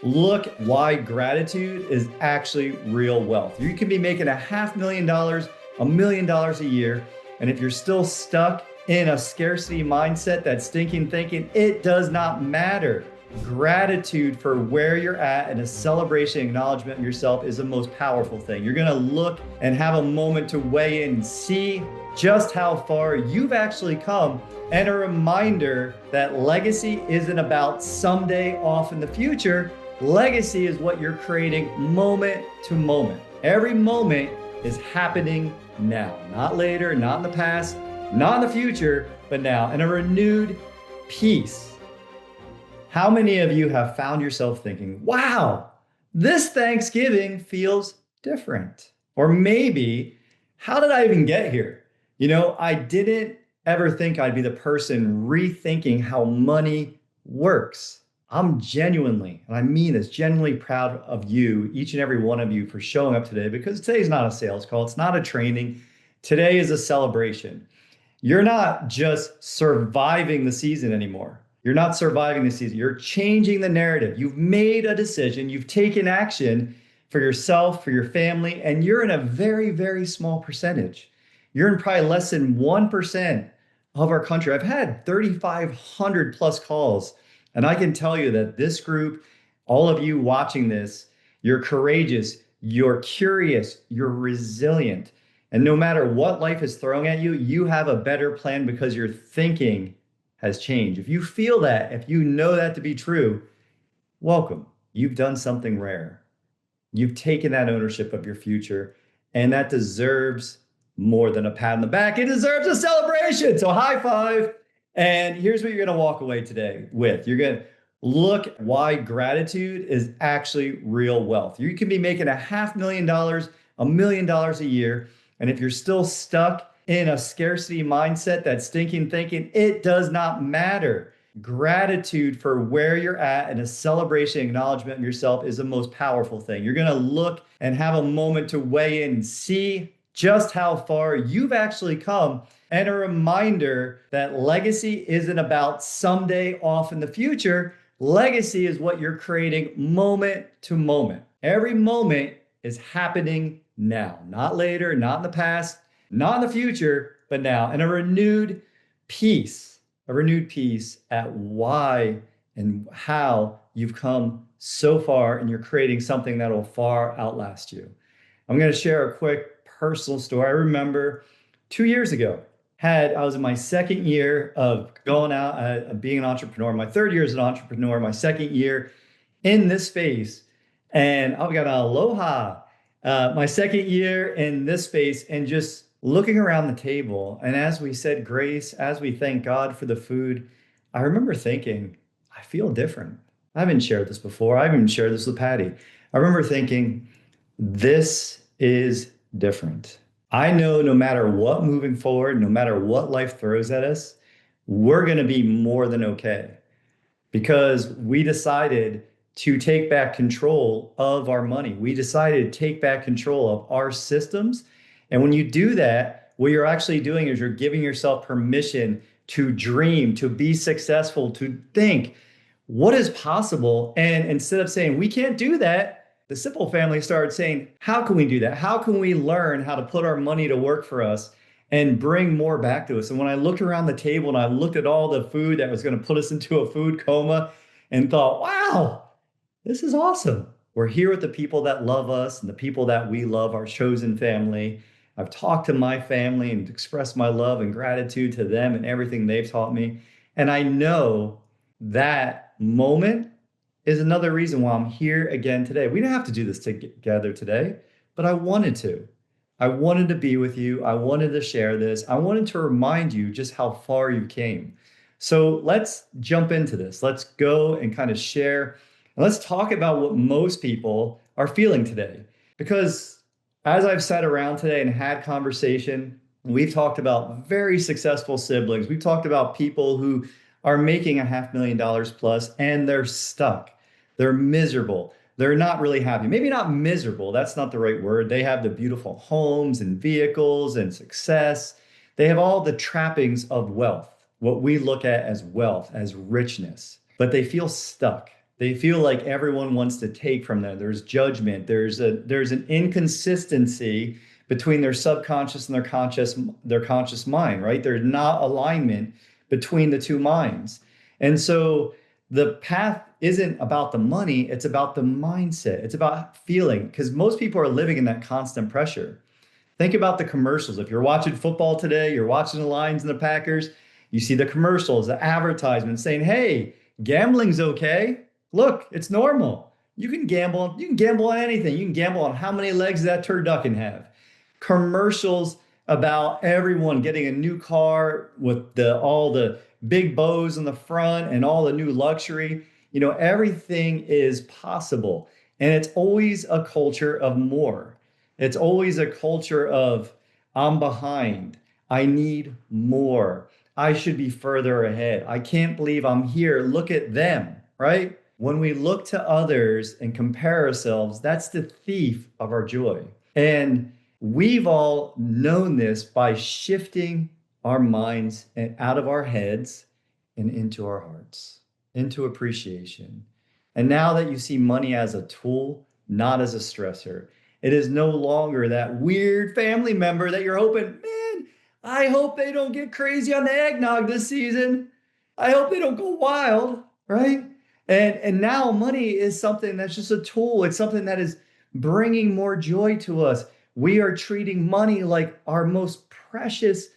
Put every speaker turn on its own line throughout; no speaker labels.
look why gratitude is actually real wealth. You can be making $500,000, $1 million a year. And if you're still stuck in a scarcity mindset, that stinking thinking, it does not matter. Gratitude for where you're at and a celebration, acknowledgement of yourself is the most powerful thing. You're going to look and have a moment to weigh in and see just how far you've actually come, and a reminder that legacy isn't about someday off in the future. Legacy is what you're creating moment to moment. Every moment is happening now, not later, not in the past, not in the future, but now, in a renewed peace. How many of you have found yourself thinking, wow, this Thanksgiving feels different? Or maybe, how did I even get here? I didn't ever think I'd be the person rethinking how money works. I'm genuinely, and I mean this, genuinely proud of you, each and every one of you, for showing up today, because today's not a sales call. It's not a training. Today is a celebration. You're not just surviving the season anymore. You're not surviving the season. You're changing the narrative. You've made a decision. You've taken action for yourself, for your family, and you're in a very, very small percentage. You're in probably less than 1% of our country. I've had 3,500 plus calls, and I can tell you that this group, all of you watching this, you're courageous, you're curious, you're resilient. And no matter what life is throwing at you, you have a better plan because your thinking has changed. If you feel that, if you know that to be true, welcome. You've done something rare. You've taken that ownership of your future, and that deserves more than a pat on the back. It deserves a celebration. So high five. And here's what you're going to walk away today with. You're going to look why gratitude is actually real wealth. You can be making $500,000, $1 million a year. And if you're still stuck in a scarcity mindset, that stinking thinking, it does not matter. Gratitude for where you're at and a celebration, acknowledgement of yourself is the most powerful thing. You're going to look and have a moment to weigh in and see just how far you've actually come, and a reminder that legacy isn't about someday off in the future. Legacy is what you're creating moment to moment. Every moment is happening now, not later, not in the past, not in the future, but now, and a renewed peace at why and how you've come so far, and you're creating something that will far outlast you. I'm going to share a quick personal story. I remember 2 years ago, I was in my second year of going out, being an entrepreneur, my third year as an entrepreneur, my second year in this space, and I've got an aloha, my second year in this space, and just looking around the table, and as we said grace, as we thank God for the food, I remember thinking, I feel different. I haven't shared this before. I haven't shared this with Patty. I remember thinking, this is different. I know no matter what moving forward, no matter what life throws at us, we're going to be more than okay, because we decided to take back control of our money. We decided to take back control of our systems. And when you do that, what you're actually doing is you're giving yourself permission to dream, to be successful, to think what is possible. And instead of saying, we can't do that, the Sipple family started saying, how can we do that? How can we learn how to put our money to work for us and bring more back to us? And when I looked around the table and I looked at all the food that was going to put us into a food coma and thought, wow, this is awesome. We're here with the people that love us and the people that we love, our chosen family. I've talked to my family and expressed my love and gratitude to them and everything they've taught me. And I know that moment is another reason why I'm here again today. We didn't have to do this together today, but I wanted to. I wanted to be with you. I wanted to share this. I wanted to remind you just how far you came. So let's jump into this. Let's go and kind of share. And let's talk about what most people are feeling today. Because as I've sat around today and had conversation, we've talked about very successful siblings. We've talked about people who are making $500,000 plus and they're stuck. They're miserable. They're not really happy. Maybe not miserable. That's not the right word. They have the beautiful homes and vehicles and success. They have all the trappings of wealth, what we look at as wealth, as richness, but they feel stuck. They feel like everyone wants to take from them. There's judgment. There's an inconsistency between their subconscious and their conscious mind, right? There's not alignment between the two minds. And so the path isn't about the money, it's about the mindset. It's about feeling, because most people are living in that constant pressure. Think about the commercials. If you're watching football today, you're watching the Lions and the Packers, you see the commercials, the advertisements saying, "Hey, gambling's okay. Look, it's normal. You can gamble. You can gamble on anything. You can gamble on how many legs that turducken can have." Commercials about everyone getting a new car with the all the big bows in the front and all the new luxury. Everything is possible. And it's always a culture of more. It's always a culture of, I'm behind. I need more. I should be further ahead. I can't believe I'm here. Look at them, right? When we look to others and compare ourselves, that's the thief of our joy. And we've all known this by shifting our minds and out of our heads and into our hearts, into appreciation. And now that you see money as a tool, not as a stressor, it is no longer that weird family member that you're hoping, man, I hope they don't get crazy on the eggnog this season. I hope they don't go wild, right? And now money is something that's just a tool. It's something that is bringing more joy to us. We are treating money like our most precious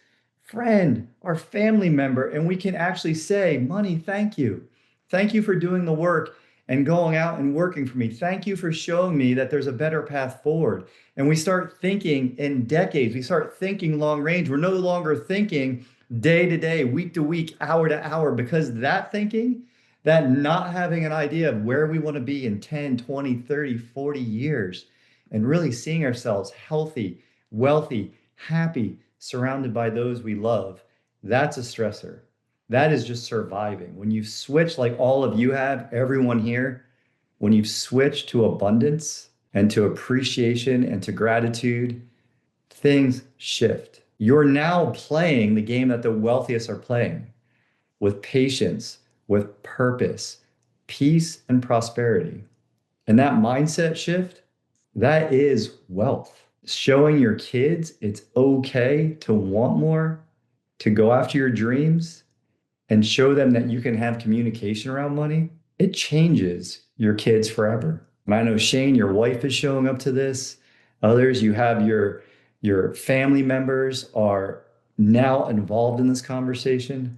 friend, our family member, and we can actually say, "Money, thank you. Thank you for doing the work and going out and working for me. Thank you for showing me that there's a better path forward." And we start thinking in decades. We start thinking long range. We're no longer thinking day to day, week to week, hour to hour, because that thinking, that not having an idea of where we want to be in 10, 20, 30, 40 years, and really seeing ourselves healthy, wealthy, happy, surrounded by those we love, that's a stressor. That is just surviving. When you switch, like all of you have, everyone here, when you switch to abundance and to appreciation and to gratitude, things shift. You're now playing the game that the wealthiest are playing, with patience, with purpose, peace, and prosperity. And that mindset shift, that is wealth. Showing your kids it's okay to want more, to go after your dreams, and show them that you can have communication around money, it changes your kids forever. And I know, Shane, your wife is showing up to this. Others, you have your family members are now involved in this conversation.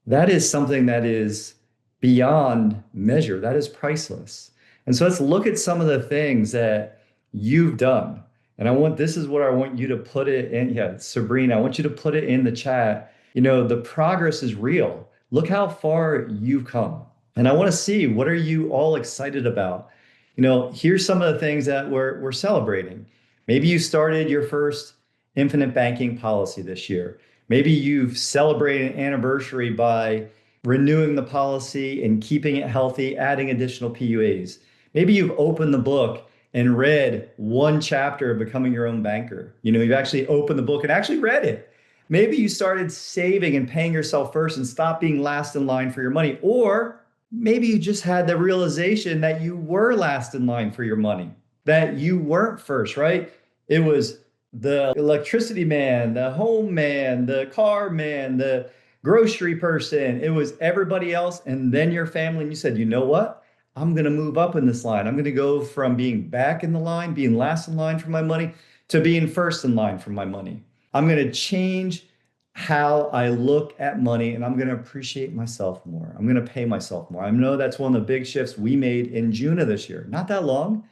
That is something that is beyond measure. That is priceless. And so let's look at some of the things that you've done. And this is what I want you to put it in. Yeah, Sabrina, I want you to put it in the chat. The progress is real. Look how far you've come. And I want to see, what are you all excited about? Here's some of the things that we're celebrating. Maybe you started your first infinite banking policy this year. Maybe you've celebrated an anniversary by renewing the policy and keeping it healthy, adding additional PUAs. Maybe you've opened the book and read one chapter of Becoming Your Own Banker. You've actually opened the book and actually read it. Maybe you started saving and paying yourself first and stopped being last in line for your money. Or maybe you just had the realization that you were last in line for your money, that you weren't first, right? It was the electricity man, the home man, the car man, the grocery person. It was everybody else, and then your family. And you said, you know what? I'm going to move up in this line. I'm going to go from being back in the line, being last in line for my money, to being first in line for my money. I'm going to change how I look at money, and I'm going to appreciate myself more. I'm going to pay myself more. I know that's one of the big shifts we made in June of this year. Not that long.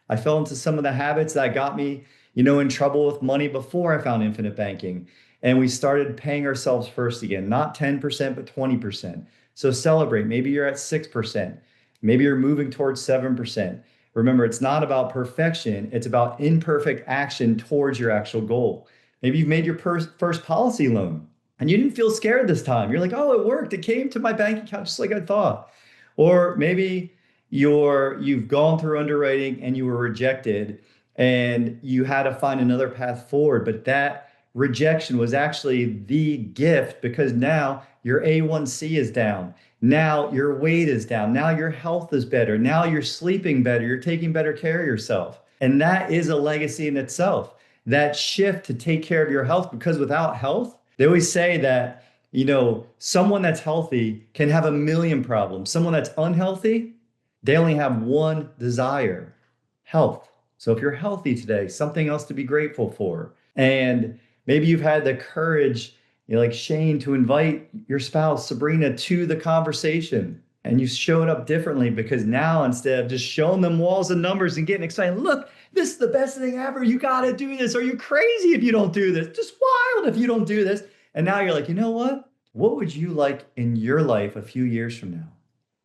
I fell into some of the habits that got me, in trouble with money before I found infinite banking. And we started paying ourselves first again, not 10%, but 20%. So celebrate. Maybe you're at 6%. Maybe you're moving towards 7%. Remember, it's not about perfection. It's about imperfect action towards your actual goal. Maybe you've made your first policy loan and you didn't feel scared this time. You're like, oh, it worked. It came to my bank account just like I thought. Or maybe you've gone through underwriting and you were rejected and you had to find another path forward. But that rejection was actually the gift, because now your A1C is down. Now your weight is down. Now your health is better. Now you're sleeping better. You're taking better care of yourself. And that is a legacy in itself. That shift to take care of your health, because without health, they always say that, someone that's healthy can have a million problems. Someone that's unhealthy, they only have one desire, health. So if you're healthy today, something else to be grateful for. And maybe you've had the courage, like Shane, to invite your spouse, Sabrina, to the conversation. And you showed up differently because now instead of just showing them walls and numbers and getting excited, look, this is the best thing ever. You got to do this. Are you crazy if you don't do this? Just wild if you don't do this. And now you're like, you know what? What would you like in your life a few years from now?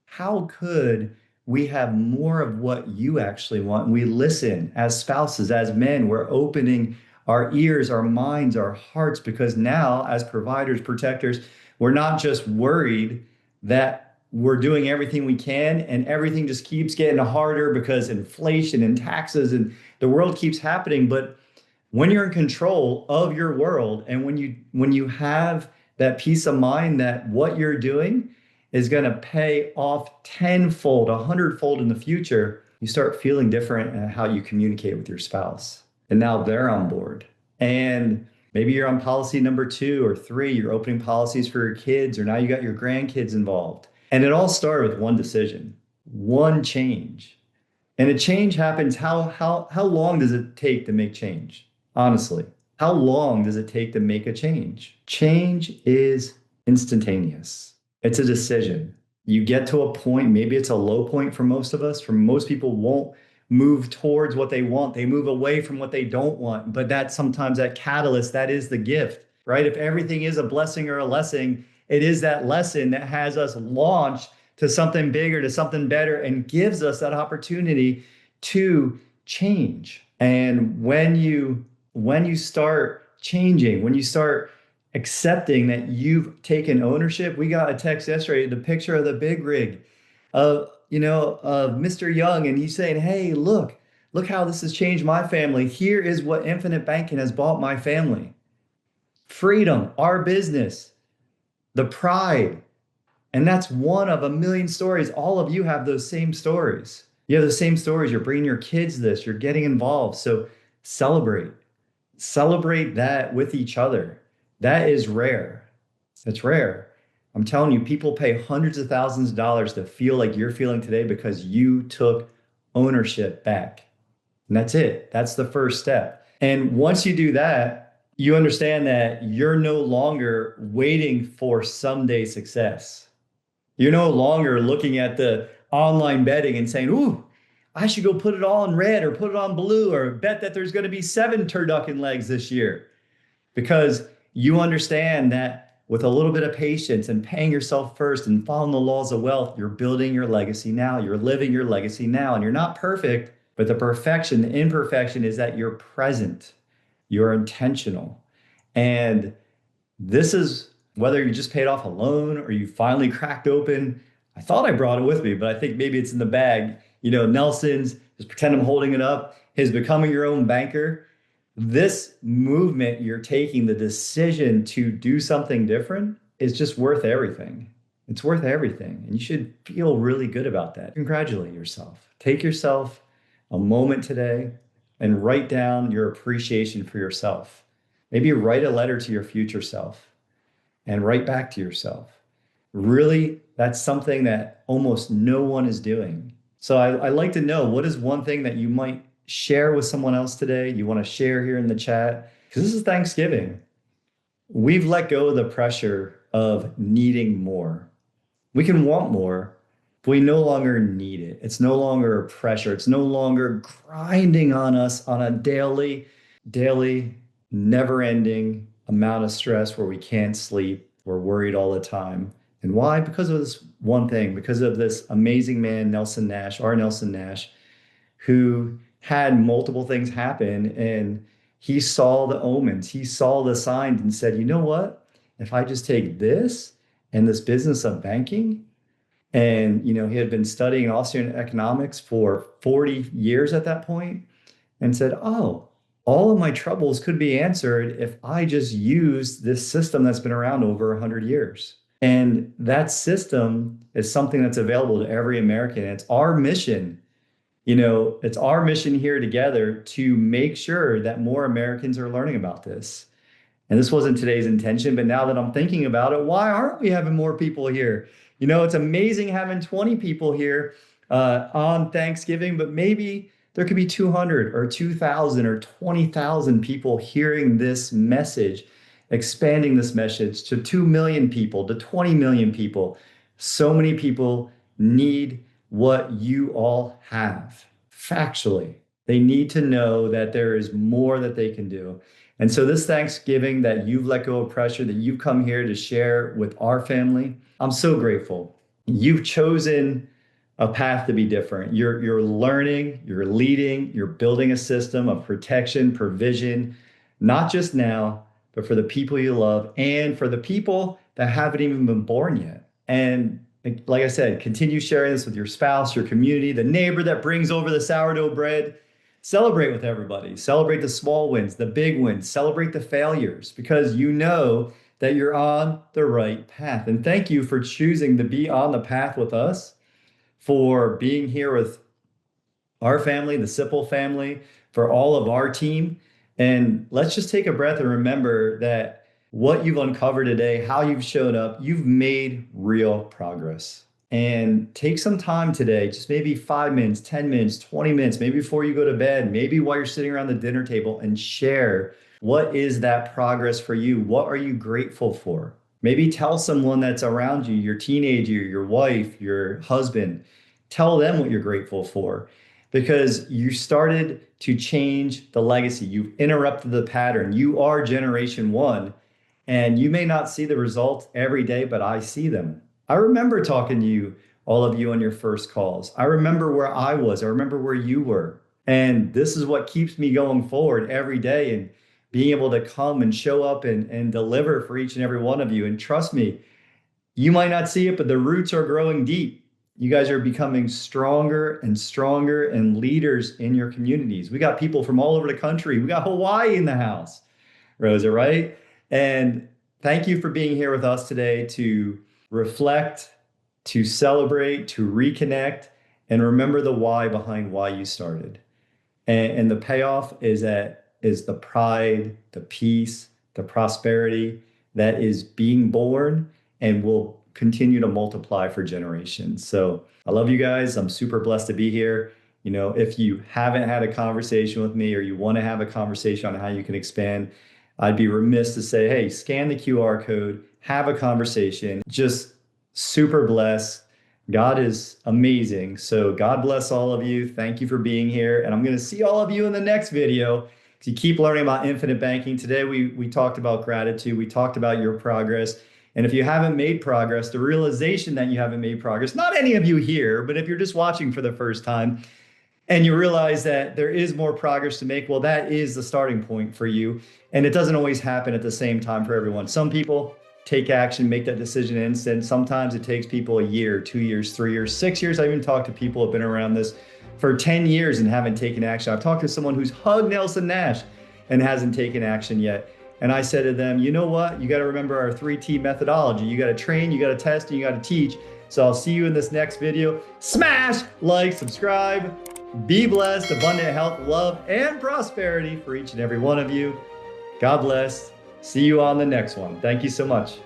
How could we have more of what you actually want? And we listen as spouses, as men, we're opening our ears, our minds, our hearts, because now as providers, protectors, we're not just worried that we're doing everything we can and everything just keeps getting harder because inflation and taxes and the world keeps happening. But when you're in control of your world and when you have that peace of mind that what you're doing is going to pay off tenfold, 100-fold in the future, you start feeling different in how you communicate with your spouse. And now they're on board. And maybe you're on policy number 2 or 3, you're opening policies for your kids, or now you got your grandkids involved. And it all started with one decision, one change. And a change happens. How long does it take to make change? Honestly, how long does it take to make a change? Change is instantaneous. It's a decision. You get to a point, maybe it's a low point for most of us. For most people won't move towards what they want. They move away from what they don't want. But that sometimes that catalyst, that is the gift, right? If everything is a blessing or a lesson, it is that lesson that has us launch to something bigger, to something better, and gives us that opportunity to change. And when you start changing, when you start accepting that you've taken ownership, we got a text yesterday, the picture of the big rig of Mr. Young, and he's saying, hey, look how this has changed my family. Here is what Infinite Banking has bought my family. Freedom, our business, the pride. And that's one of a million stories. All of you have those same stories. You have the same stories. You're bringing your kids this, you're getting involved. So celebrate that with each other. That is rare. It's rare. I'm telling you, people pay hundreds of thousands of dollars to feel like you're feeling today because you took ownership back. And that's it. That's the first step. And once you do that, you understand that you're no longer waiting for someday success. You're no longer looking at the online betting and saying, ooh, I should go put it all in red or put it on blue or bet that there's going to be 7 turducken legs this year. Because you understand that with a little bit of patience and paying yourself first and following the laws of wealth, you're building your legacy now. You're living your legacy now. And you're not perfect, but the perfection, the imperfection is that you're present, you're intentional. And this is whether you just paid off a loan or you finally cracked open. I thought I brought it with me, but I think maybe it's in the bag. Nelson's, just pretend I'm holding it up, his Becoming Your Own Banker. This movement you're taking, the decision to do something different, is just worth everything. It's worth everything. And you should feel really good about that. Congratulate yourself. Take yourself a moment today and write down your appreciation for yourself. Maybe write a letter to your future self and write back to yourself. Really, that's something that almost no one is doing. So I like to know, what is one thing that you might share with someone else today, you want to share here in the chat? Because this is Thanksgiving. We've let go of the pressure of needing more. We can want more, but we no longer need it. It's no longer a pressure. It's no longer grinding on us on a daily, never-ending amount of stress where we can't sleep. We're worried all the time. And why? Because of this one thing, because of this amazing man, Nelson Nash, our Nelson Nash, who had multiple things happen, and he saw the omens, he saw the signs and said, you know what? If I just take this and this business of banking, and he had been studying Austrian economics for 40 years at that point, and said, oh, all of my troubles could be answered if I just use this system that's been around over 100 years. And that system is something that's available to every American. It's our mission. It's our mission here together to make sure that more Americans are learning about this. And this wasn't today's intention, but now that I'm thinking about it, why aren't we having more people here? It's amazing having 20 people here on Thanksgiving, but maybe there could be 200 or 2,000 or 20,000 people hearing this message, expanding this message to 2 million people, to 20 million people. So many people need what you all have factually. They need to know that there is more that they can do. And so this Thanksgiving that you've let go of pressure, that you've come here to share with our family, I'm so grateful. You've chosen a path to be different. You're learning, you're leading, you're building a system of protection, provision, not just now, but for the people you love and for the people that haven't even been born yet. And like I said, continue sharing this with your spouse, your community, the neighbor that brings over the sourdough bread. Celebrate with everybody. Celebrate the small wins, the big wins, celebrate the failures, because you know that you're on the right path. And thank you for choosing to be on the path with us, for being here with our family, the Sipple family, for all of our team. And let's just take a breath and remember that what you've uncovered today, how you've showed up, you've made real progress. And take some time today, just maybe 5 minutes, 10 minutes, 20 minutes, maybe before you go to bed, maybe while you're sitting around the dinner table, and share what is that progress for you? What are you grateful for? Maybe tell someone that's around you, your teenager, your wife, your husband, tell them what you're grateful for, because you started to change the legacy. You've interrupted the pattern. You are generation one, and you may not see the results every day, but I see them. I remember talking to you, all of you on your first calls. I remember where I was. I remember where you were. And this is what keeps me going forward every day, and being able to come and show up and deliver for each and every one of you. And trust me, you might not see it, but the roots are growing deep. You guys are becoming stronger and stronger and leaders in your communities. We got people from all over the country. We got Hawaii in the house, Rosa, right? And thank you for being here with us today to reflect, to celebrate, to reconnect, and remember the why behind why you started. And the payoff is the pride, the peace, the prosperity that is being born and will continue to multiply for generations. So I love you guys. I'm super blessed to be here. If you haven't had a conversation with me, or you want to have a conversation on how you can expand, I'd be remiss to say, hey, scan the QR code, have a conversation. Just super blessed. God is amazing. So God bless all of you. Thank you for being here. And I'm going to see all of you in the next video. You keep learning about infinite banking. Today, we talked about gratitude. We talked about your progress. And if you haven't made progress, the realization that you haven't made progress, not any of you here, but if you're just watching for the first time and you realize that there is more progress to make, well, that is the starting point for you. And it doesn't always happen at the same time for everyone. Some people take action, make that decision in instant. Sometimes it takes people a year, 2 years, 3 years, 6 years. I even talked to people who have been around this for 10 years and haven't taken action. I've talked to someone who's hugged Nelson Nash and hasn't taken action yet. And I said to them, you know what? You got to remember our 3T methodology. You got to train, you got to test, and you got to teach. So I'll see you in this next video. Smash, like, subscribe. Be blessed, abundant health, love, and prosperity for each and every one of you. God bless. See you on the next one. Thank you so much.